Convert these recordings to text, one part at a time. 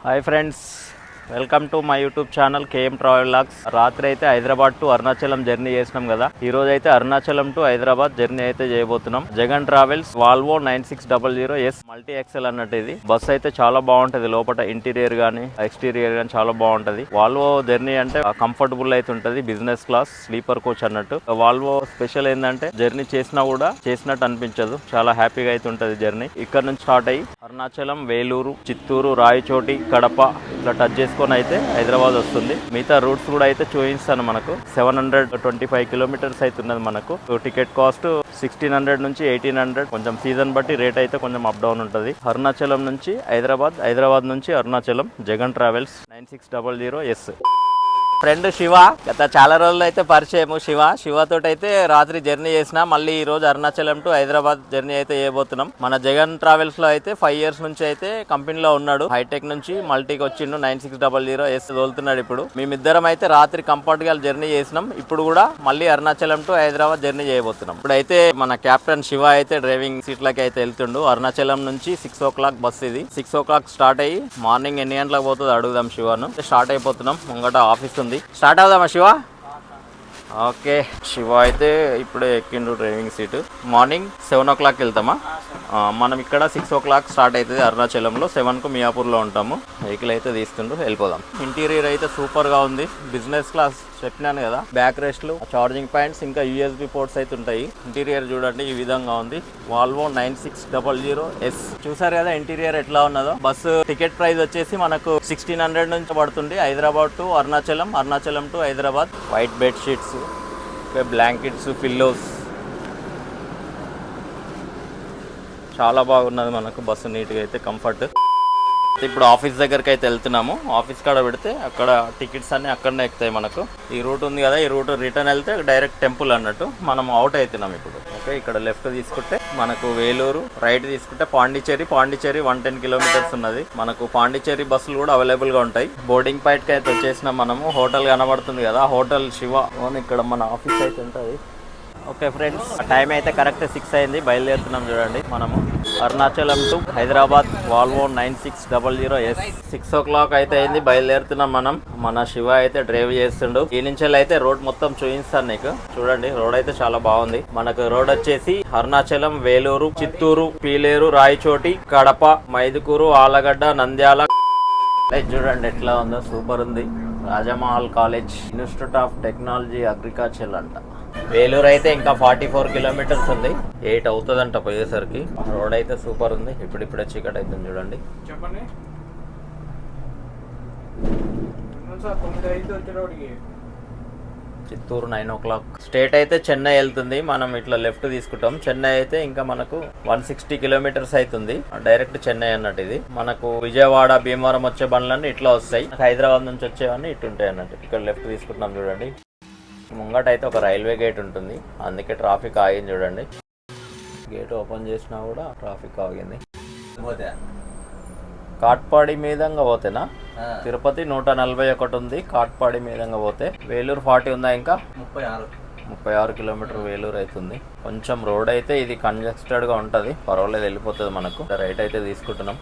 Hi friends, welcome to my YouTube channel KM travel vlogs. రాత్రి అయితే Hyderabad to Arunachalam journey చేసినాం కదా. ఈ రోజు అయితే అరుణాచలం టు హైదరాబాద్ జర్నీ అయితే చేయబోతున్నాం. Jagan travels Volvo 9600S multi axle అన్నట్టు ఇది బస్ అయితే చాలా బాగుంటది. లోపల ఇంటీరియర్ గానీ ఎక్స్టీరియర్ గానీ చాలా బాగుంటది. వాల్వో జర్నీ అంటే కంఫర్టబుల్ అయితే ఉంటది. బిజినెస్ క్లాస్ స్లీపర్ కోచ్ అన్నట్టు. వాల్వో స్పెషల్ ఏంటంటే జర్నీ చేసినా కూడా చేసినట్టు అనిపించదు. చాలా హ్యాపీగా అయితే ఉంటది జర్నీ. ఇక్కడ నుంచి స్టార్ట్ అయ్యి అరుణాచలం, వేలూరు, చిత్తూరు, రాయచోటి, కడప ఇట్లా టచ్ చేసుకొని అయితే హైదరాబాద్ వస్తుంది. మిగతా రూట్స్ కూడా అయితే చూపిస్తాను. మనకు 725 కిలోమీటర్స్ అయితే ఉన్నది. మనకు టికెట్ కాస్ట్ 1600 నుంచి 1800. కొంచెం సీజన్ బట్టి రేట్ అయితే కొంచెం అప్ డౌన్ ఉంటుంది. అరుణాచలం నుంచి హైదరాబాద్, హైదరాబాద్ నుంచి Arunachalam, Jagan travels 9600S. Friend Shiva, గత చాలా రోజులు అయితే పరిచయము. శివతోటి అయితే రాత్రి జర్నీ చేసిన. మళ్ళీ ఈ రోజు అరుణాచలం టు హైదరాబాద్ జర్నీ అయితే చేయబోతున్నాం. మన జగన్ ట్రావెల్స్ లో అయితే 5 years నుంచి అయితే కంపెనీలో ఉన్నాడు. హైటెక్ నుంచి మల్టీకి వచ్చిండు. 9600S తోలుతున్నాడు. ఇప్పుడు మేమిద్దరం అయితే రాత్రి కంఫర్ట్ గా జర్నీ చేసినాం. ఇప్పుడు కూడా మళ్ళీ అరుణాచలం టు హైదరాబాద్ జర్నీ చేయబోతున్నాం. ఇప్పుడైతే మన కెప్టెన్ శివ అయితే డ్రైవింగ్ సీట్లకి అయితే వెళ్తుండు. అరుణాచలం నుంచి 6 o'clock బస్ ఇది. 6 o'clock స్టార్ట్ అయ్యి మార్నింగ్ ఎన్ని గంటలకు పోతుంది అడుగుదాం శివను. స్టార్ట్ అయిపోతున్నాం. ముంగట ఆఫీస్ ఉంది. స్టార్ట్ అవుదామా శివ? ఓకే, శివ అయితే ఇప్పుడే ఎక్కిండు డ్రైవింగ్ సీటు. Morning 7 o'clock వెళ్తామా. మనం ఇక్కడ 6 o'clock స్టార్ట్ అవుతుంది అరుణాచలంలో. 7కు మియాపూర్లో ఉంటాము. వెహికల్ అయితే తీసుకుంటూ వెళ్ళిపోదాం. ఇంటీరియర్ అయితే సూపర్గా ఉంది. బిజినెస్ క్లాస్ చెప్పినాను కదా. బ్యాక్ రెస్ట్లు, ఛార్జింగ్ పాయింట్స్, ఇంకా USB పోర్ట్స్ అయితే ఉంటాయి. ఇంటీరియర్ చూడండి ఈ విధంగా ఉంది. Volvo 9600S. చూసారు కదా ఇంటీరియర్ ఎట్లా ఉన్నదో. బస్సు టికెట్ ప్రైస్ వచ్చేసి మనకు 1600 నుంచి పడుతుంది. Hyderabad to Arunachalam, Arunachalam to Hyderabad. White bed sheets, blankets, pillows, చాలా బాగున్నది మనకు బస్సు. నీట్గా అయితే కంఫర్ట్. ఇప్పుడు ఆఫీస్ దగ్గరికి అయితే వెళ్తున్నాము. ఆఫీస్ కాడ పెడితే అక్కడ టికెట్స్ అన్ని అక్కడనే ఎక్కుతాయి మనకు. ఈ రూట్ ఉంది కదా, ఈ రూట్ రిటర్న్ వెళ్తే డైరెక్ట్ టెంపుల్ అన్నట్టు. మనం అవుట్ అవుతున్నాం ఇప్పుడు. ఓకే, ఇక్కడ లెఫ్ట్ తీసుకుంటే మనకు వేలూరు, రైట్ తీసుకుంటే పాండిచ్చేరి 110 కిలోమీటర్స్ ఉన్నది. మనకు పాండిచ్చేరి బస్సులు కూడా అవైలబుల్ గా ఉంటాయి. బోర్డింగ్ పాయింట్ కి అయితే వచ్చేసినాం మనము. హోటల్ కనబడుతుంది కదా, హోటల్ శివ. ఇక్కడ మన ఆఫీస్ అయితే ఉంటుంది. ఓకే ఫ్రెండ్స్, టైం అయితే కరెక్ట్ 6 అయింది. బయలుదేరుతున్నాం చూడండి. మనము Arunachalam to Hyderabad Volvo 9600S. 6 o'clock అయితే అయింది. బయలుదేరుతున్నాం మనం. మన శివ అయితే డ్రైవ్ చేస్తుండు. ఈ నుంచి అయితే రోడ్ మొత్తం చూపిస్తాను నీకు. చూడండి, రోడ్ అయితే చాలా బాగుంది. మనకు రోడ్ వచ్చేసి అరుణాచలం, వేలూరు, చిత్తూరు, పీలేరు, రాయచోటి, కడప, మైదుకూరు, ఆలగడ్డ, నంద్యాల. చూడండి ఎట్లా ఉందో, సూపర్ ఉంది. Rajamahal college, institute of technology agriculture అంట. వేలూరు అయితే ఇంకా 44 కిలోమీటర్స్ ఉంది. 8 అవుతుందంట పోయేసరికి. రోడ్ అయితే సూపర్ ఉంది. ఇప్పుడిప్పుడే చీకటి అవుతుంది చూడండి. చిత్తూరు 9 o'clock. స్టేట్ అయితే చెన్నై వెళ్తుంది. మనం ఇట్లా లెఫ్ట్ తీసుకుంటాం. చెన్నై అయితే ఇంకా మనకు 160 కిలోమీటర్స్ అవుతుంది. డైరెక్ట్ చెన్నై అన్నట్టు ఇది. మనకు విజయవాడ, భీమవరం వచ్చే బండ్లన్నీ ఇట్లా వస్తాయి. హైదరాబాద్ నుంచి వచ్చేవన్నీ ఇటు ఉంటాయి అన్నట్టు. ఇక్కడ లెఫ్ట్ తీసుకుంటున్నాం చూడండి. ముంగట అయితే ఒక రైల్వే గేట్ ఉంటుంది. అందుకే ట్రాఫిక్ ఆగింది చూడండి. గేట్ ఓపెన్ చేసినా కూడా ట్రాఫిక్ ఆగింది. కాట్పాడి మీదంగా పోతేనా? తిరుపతి 141 ఉంది. కాట్పాడి మీదంగా పోతే వేలూరు 40 ఉందా? ఇంకా 36 కిలోమీటర్ వేలూరు అవుతుంది. కొంచెం రోడ్ అయితే ఇది కంజెస్టెడ్ గా ఉంటది. పర్వాలేదు, వెళ్ళిపోతుంది మనకు. రైట్ అయితే తీసుకుంటున్నాం.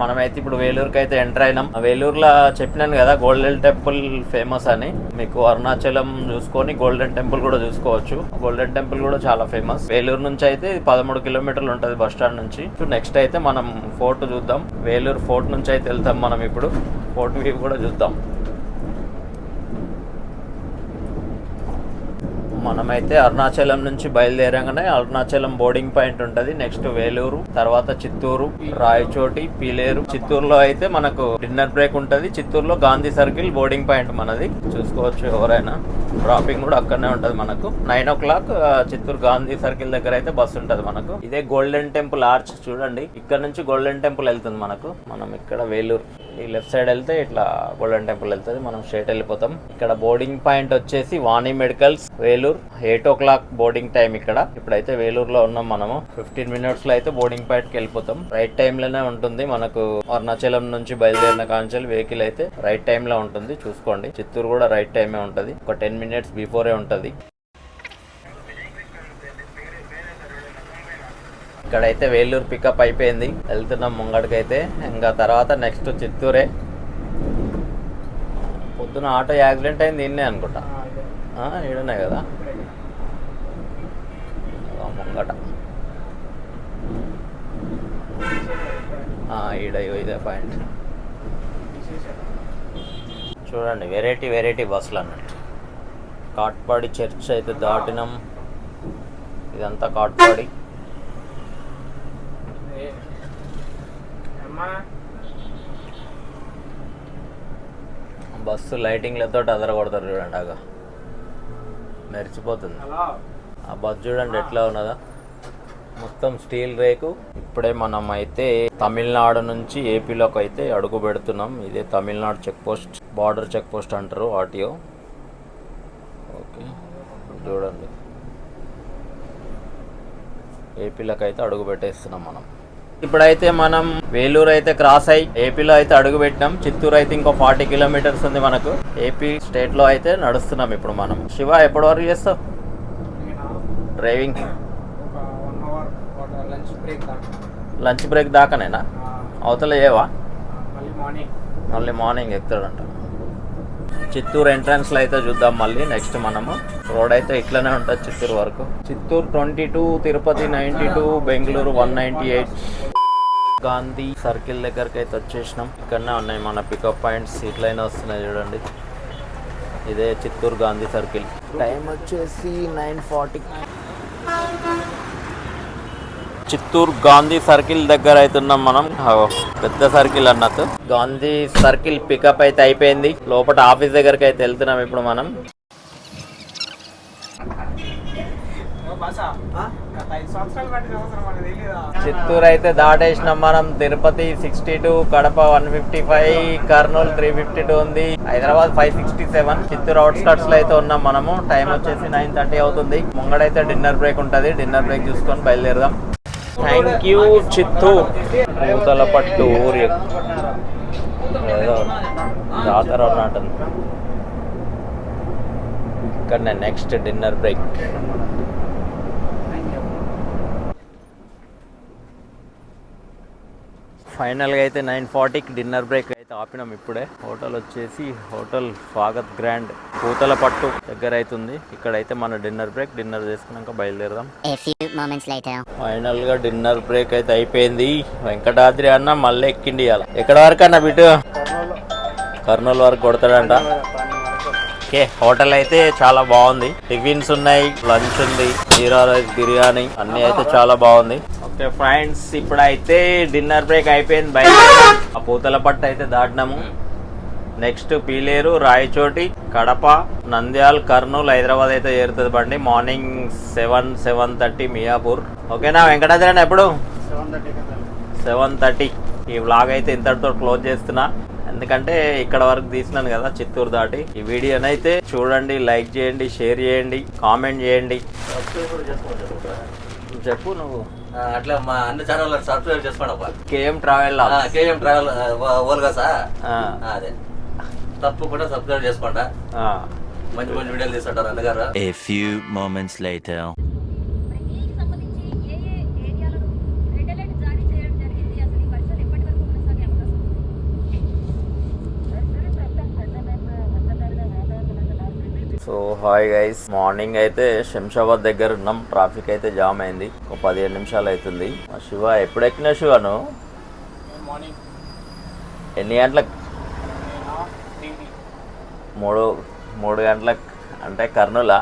మనమైతే ఇప్పుడు వేలూరుకి అయితే ఎంటర్ అయినాం. వేలూరులో చెప్పినాను కదా గోల్డెన్ టెంపుల్ ఫేమస్ అని. మీకు అరుణాచలం చూసుకొని గోల్డెన్ టెంపుల్ కూడా చూసుకోవచ్చు. గోల్డెన్ టెంపుల్ కూడా చాలా ఫేమస్. వేలూరు నుంచి అయితే 13 కిలోమీటర్లు ఉంటుంది బస్ స్టాండ్ నుంచి. నెక్స్ట్ అయితే మనం ఫోర్ట్ చూద్దాం. వేలూరు ఫోర్ట్ నుంచి అయితే వెళ్తాం మనం. ఇప్పుడు ఫోర్ట్ వ్యూ కూడా చూద్దాం. మనమైతే అరుణాచలం నుంచి బయలుదేరంగానే అరుణాచలం బోర్డింగ్ పాయింట్ ఉంటుంది. నెక్స్ట్ వేలూరు, తర్వాత చిత్తూరు, రాయచోటి, పీలేరు. చిత్తూరులో అయితే మనకు డిన్నర్ బ్రేక్ ఉంటుంది. చిత్తూరులో గాంధీ సర్కిల్ బోర్డింగ్ పాయింట్ మనది. చూసుకోవచ్చు ఎవరైనా. డ్రాపింగ్ కూడా అక్కడనే ఉంటుంది మనకు. 9 o'clock చిత్తూరు గాంధీ సర్కిల్ దగ్గర అయితే బస్సు ఉంటుంది మనకు. ఇదే గోల్డెన్ టెంపుల్ ఆర్చ్ చూడండి. ఇక్కడ నుంచి గోల్డెన్ టెంపుల్ వెళ్తుంది మనకు. మనం ఇక్కడ వేలూరు ఈ లెఫ్ట్ సైడ్ వెళ్తే ఇట్లా గోల్డెన్ టెంపుల్ వెళ్తుంది. మనం స్ట్రైట్ వెళ్ళిపోతాం. ఇక్కడ బోర్డింగ్ పాయింట్ వచ్చేసి Vani medicals Vellore. 8 o'clock boarding time ఇక్కడ. ఇప్పుడైతే వేలూరులో ఉన్నాం మనము. 15 minutes లో అయితే బోర్డింగ్ పాయింట్ కి వెళ్ళిపోతాం. రైట్ టైం లోనే ఉంటుంది మనకు. అరుణాచలం నుంచి బయలుదేరిన కాంచెల్ వెహికల్ అయితే రైట్ టైం లో ఉంటుంది. చూసుకోండి. చిత్తూరు కూడా రైట్ టైమే ఉంటుంది. ఒక 10 minutes బిఫోరే ఉంటుంది. ఇక్కడైతే వేలూరు పికప్ అయిపోయింది, వెళ్తున్నాం ముంగడికైతే. ఇంకా తర్వాత నెక్స్ట్ చిత్తూరే. పొద్దున ఆటో యాక్సిడెంట్ అయింది నిన్నే అనుకుంటా, ఈడనే కదా ముంగట. ఇదే పాయింట్. చూడండి వెరైటీ వెరైటీ బస్సులు అన్నట్టు. కాట్పాడి చర్చ్ అయితే దాటినాం. ఇదంతా కాట్పాడి. బస్సు లైటింగ్లతో అదరగొడతారు చూడండి, అగా మెరిచిపోతుంది. ఆ బస్సు చూడండి ఎట్లా ఉన్నదా, మొత్తం స్టీల్ రేకు. ఇప్పుడే మనం అయితే తమిళనాడు నుంచి ఏపీలోకి అయితే అడుగు పెడుతున్నాం. ఇదే Tamil Nadu check post, border check post అంటారు ఆర్టీఓ. ఓకే చూడండి, ఏపీలోకి అయితే అడుగు పెట్టేస్తున్నాం మనం. ఇప్పుడైతే మనం వేలూరు అయితే క్రాస్ అయ్యి ఏపీలో అయితే అడుగు పెట్టినాం. చిత్తూరు అయితే ఇంకో 40 కిలోమీటర్స్ ఉంది మనకు. ఏపీ స్టేట్ లో అయితే నడుస్తున్నాం ఇప్పుడు మనం. శివ ఎప్పటి వరకు చేస్తావు డ్రైవింగ్? Lunch break దాకానేనా? అవతల ఏవా? మళ్ళీ మార్నింగ్ ఎక్కుతాడంట. చిత్తూరు ఎంట్రన్స్ లో అయితే చూద్దాం మళ్ళీ నెక్స్ట్ మనము. రోడ్ అయితే ఇట్లనే ఉంటుంది చిత్తూరు వరకు. చిత్తూరు 22, తిరుపతి 92, బెంగళూరు 198. గాంధీ సర్కిల్ దగ్గరికి అయితే వచ్చేసినాం. ఇక్కడనే ఉన్నాయి మన పికప్ పాయింట్స్, ఇట్లయినా వస్తున్నాయి చూడండి. ఇదే చిత్తూరు గాంధీ సర్కిల్. టైం వచ్చేసి 9:40. చిత్తూరు గాంధీ సర్కిల్ దగ్గర అవుతున్నాం మనం. పెద్ద సర్కిల్ అన్నట్టు. గాంధీ సర్కిల్ పికప్ అయితే అయిపోయింది. లోపల ఆఫీస్ దగ్గరికి అయితే వెళ్తున్నాం ఇప్పుడు మనం. చిత్తూరు అయితే దాటేసినాం మనం. తిరుపతి 62, కడప 155, కర్నూలు 352 ఉంది. హైదరాబాద్ 567. చిత్తూరు అవుట్స్కట్స్ లో అయితే ఉన్నాం మనము. టైం వచ్చేసి 9:30 అవుతుంది. ముంగడైతే డిన్నర్ బ్రేక్ ఉంటుంది. డిన్నర్ బ్రేక్ చూసుకొని బయలుదేరదాం. Thank you Chittoor. పూతల పట్టు ఊరి ఏదో జాతర ఉన్నట్టుంది. ఇక్కడ నెక్స్ట్ డిన్నర్ బ్రేక్. ఫైనల్గా అయితే 9:40కి డిన్నర్ బ్రేక్ అయితే ఆపినాం ఇప్పుడే. హోటల్ వచ్చేసి హోటల్ స్వాగత్ గ్రాండ్, పూతల పట్టు దగ్గర అవుతుంది. ఇక్కడైతే మన డిన్నర్ బ్రేక్. డిన్నర్ చేసుకున్నాక బయలుదేరదాం. ఫైనల్ గా డిన్నర్ బ్రేక్ అయితే అయిపోయింది. వెంకటాద్రి అన్న మళ్ళీ ఎక్కిండి. ఇవాళ ఎక్కడ వరకు అన్న బిటు? కర్నూలు వరకు కొడతాడంట. ఓకే, హోటల్ అయితే చాలా బాగుంది. టిఫిన్స్ ఉన్నాయి, లంచ్ ఉంది, జీరా రైస్, బిర్యానీ అన్ని అయితే చాలా బాగుంది. ఓకే ఫ్రెండ్స్, ఇప్పుడైతే డిన్నర్ బ్రేక్ అయిపోయింది. బయలుదేరాం. ఆ పూతల పట్టు అయితే దాటినాము. నెక్స్ట్ పీలేరు, రాయచోటి, కడప, నంద్యాల్, కర్నూలు, హైదరాబాద్ అయితే చేరుతుంది బండి. మార్నింగ్ 7:30 మియాపూర్. ఓకేనా వెంకటాద్రి అన్న? ఎప్పుడు 7:30. ఈ వ్లాగ్ అయితే ఇంతటితో క్లోజ్ చేస్తున్నా, ఎందుకంటే ఇక్కడ వరకు తీసినాను కదా చిత్తూరు దాటి. ఈ వీడియోనైతే చూడండి, లైక్ చేయండి, షేర్ చేయండి, కామెంట్ చేయండి. చెప్పు నువ్వు. అట్లా మా అన్ని ఛానల్ సబ్స్క్రైబ్ చేసుకోండి. కేఎం ట్రావెల్ ఓల్గా సార్, అదే తప్పకుండా సబ్స్క్రైబ్ చేసుకోండి. మంచి మంచి వీడియోలు తీసుకుంటారు అన్నగారు. A few moments later. So hi guys, morning అయితే శంషాబాద్ దగ్గర ఉన్నాం. ట్రాఫిక్ అయితే జామ్ అయింది. ఒక 15 నిమిషాలు అవుతుంది. శివ ఎప్పుడు ఎక్కినా శివను? ఎన్ని గంటలకు? 3 గంటలకు. అంటే కర్నూలా?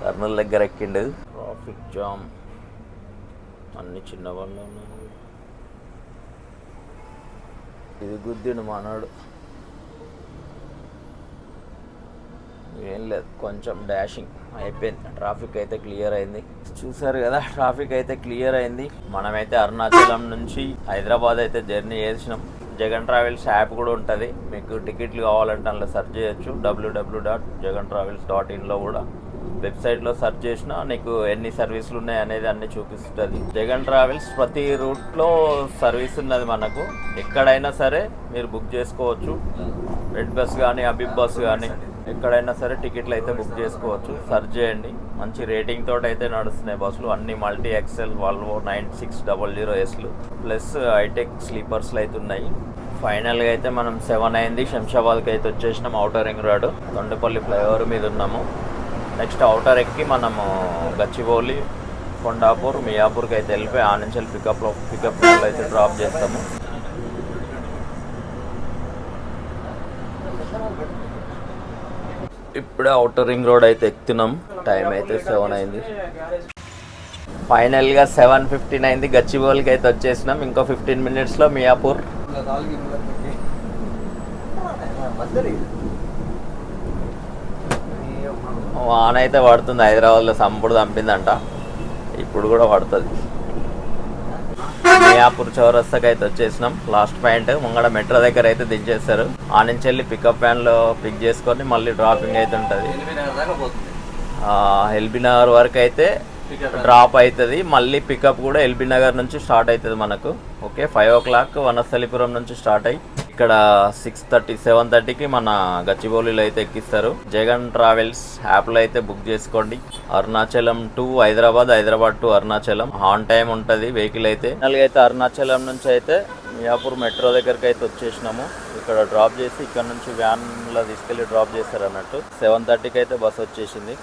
కర్నూలు దగ్గర ఎక్కిండు. ట్రాఫిక్ జామ్, అన్ని చిన్న వాళ్ళు ఉన్నాయి. ఇది గుద్దిండు మనోడు. ఏం లేదు, కొంచెం డాషింగ్ అయిపోయింది. ట్రాఫిక్ అయితే క్లియర్ అయింది. చూసారు కదా, ట్రాఫిక్ అయితే క్లియర్ అయింది. మనమైతే అరుణాచలం నుంచి హైదరాబాద్ అయితే జర్నీ చేసినాం. జగన్ ట్రావెల్స్ యాప్ కూడా ఉంటుంది. మీకు టికెట్లు కావాలంటే అందులో సెర్చ్ చేయొచ్చు. www.jagantravels.in కూడా వెబ్సైట్లో సెర్చ్ చేసినా నీకు ఎన్ని సర్వీసులు ఉన్నాయి అనేది అన్ని చూపిస్తుంది. జగన్ ట్రావెల్స్ ప్రతి రూట్లో సర్వీస్ ఉన్నది మనకు. ఎక్కడైనా సరే మీరు బుక్ చేసుకోవచ్చు. రెడ్ బస్ కానీ, అబిబ్ బస్ కానీ, ఎక్కడైనా సరే టికెట్లు అయితే బుక్ చేసుకోవచ్చు. సర్చ్ చేయండి. మంచి రేటింగ్ తోటి అయితే నడుస్తున్నాయి బస్సులు. అన్ని మల్టీ ఎక్సెల్ వాల్వో 9600Sలు ప్లస్ హైటెక్ స్లీపర్స్లు అయితే ఉన్నాయి. ఫైనల్గా అయితే మనం 7 అయింది. శంషాబాద్కి అయితే వచ్చేసినాం. Outer ring road Tondapalli flyover మీద ఉన్నాము. నెక్స్ట్ ఔటర్ ఎక్కి మనము గచ్చిబౌలి, కొండాపూర్, మియాపూర్కి అయితే వెళ్ళిపోయి ఆ నుంచి పికప్ అయితే డ్రాప్ చేస్తాము. ఇప్పుడే ఔటర్ రింగ్ రోడ్ అయితే ఎక్కుతున్నాం. టైం అయితే 7 అయింది. ఫైనల్గా 7:15 అయింది. గచ్చిబౌలికి అయితే వచ్చేసినాం. ఇంకో 15 మినిట్స్లో మియాపూర్. వాన అయితే పడుతుంది. హైదరాబాద్లో సంపుడు చంపిందంట. ఇప్పుడు కూడా పడుతుంది. మియాపూర్ చౌరస్తాకి అయితే వచ్చేసినాం. లాస్ట్ పాయింట్ ముంగడ మెట్రో దగ్గర అయితే దించేస్తారు. ఆ నుంచి వెళ్ళి పికప్ వ్యాన్లో పిక్ చేసుకొని మళ్ళీ డ్రాపింగ్ అయితే ఉంటుంది. ఎల్బీ నగర్ వరకు అయితే డ్రాప్ అవుతుంది. మళ్ళీ పికప్ కూడా ఎల్బీ నగర్ నుంచి స్టార్ట్ అవుతుంది మనకు. ఓకే, 5 o'clock వనస్థలిపురం నుంచి స్టార్ట్ అయ్యి ఇక్కడ 6:30, 7:30కి మన గచ్చిబౌలిలో అయితే ఎక్కిస్తారు. జగన్ ట్రావెల్స్ యాప్లో అయితే బుక్ చేసుకోండి. Arunachalam to Hyderabad, Hyderabad to Arunachalam on time ఉంటుంది వెహికల్ అయితే. ఫైనల్గా అయితే అరుణాచలం నుంచి అయితే మియాపూర్ మెట్రో దగ్గరికి అయితే వచ్చేసినాము. ఇక్కడ డ్రాప్ చేసి ఇక్కడ నుంచి వ్యాన్లో తీసుకెళ్ళి డ్రాప్ చేస్తారు అన్నట్టు. 7:30కి అయితే బస్ వచ్చేసింది.